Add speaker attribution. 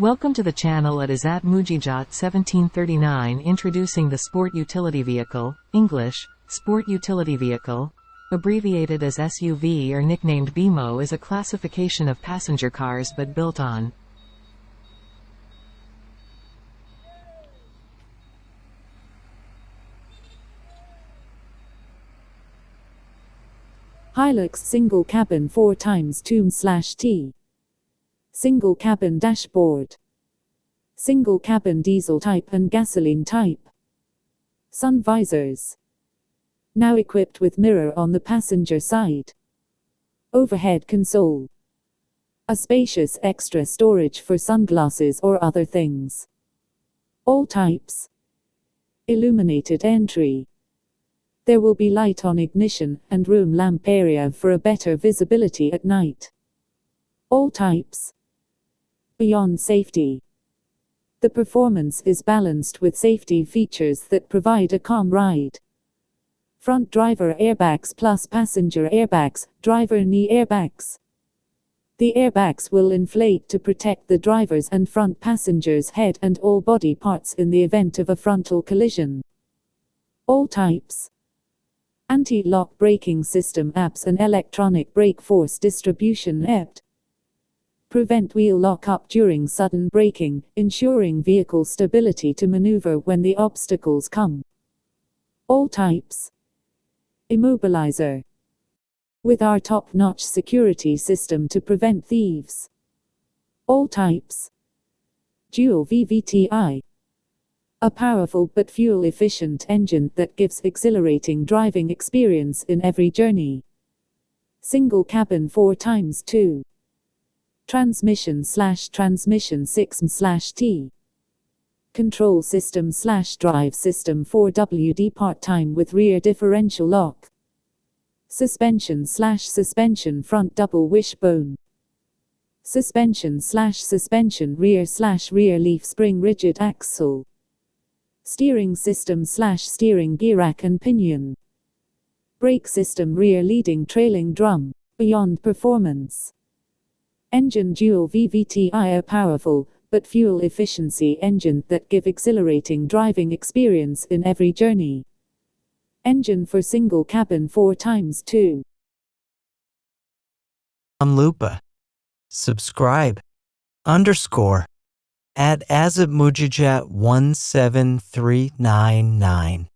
Speaker 1: Welcome to the channel. It is at Mujijat 1739 introducing the Sport Utility Vehicle, English, Sport Utility Vehicle, abbreviated as SUV or nicknamed BMO, is a classification of passenger cars but built on
Speaker 2: Hilux single cabin 4x2/T. Single cabin dashboard. Single cabin diesel type and gasoline type. Sun visors. Now equipped with mirror on the passenger side. Overhead console. A spacious extra storage for sunglasses or other things. All types. Illuminated entry. There will be light on ignition and room lamp area for a better visibility at night. All types. Beyond safety. The performance is balanced with safety features that provide a calm ride. Front driver airbags plus passenger airbags, driver knee airbags. The airbags will inflate to protect the driver's and front passenger's head and all body parts in the event of a frontal collision. All types. Anti-lock braking system ABS and electronic brake force distribution EBD. Prevent wheel lock-up during sudden braking, ensuring vehicle stability to maneuver when the obstacles come. All types. Immobilizer. With our top-notch security system to prevent thieves. All types. Dual VVTi. A powerful but fuel-efficient engine that gives exhilarating driving experience in every journey. Single cabin 4x2. Transmission/transmission 6/T. Control system/drive system 4WD part-time with rear differential lock. Suspension/suspension front double wishbone. Suspension/suspension rear/rear leaf spring rigid axle. Steering system/steering gear rack and pinion. Brake system rear leading trailing drum, beyond performance. Engine dual VVTi, a powerful, but fuel efficiency engine that give exhilarating driving experience in every journey. Engine for single cabin 4x2.
Speaker 3: Lupa. Subscribe. _ at Mujijat 17399.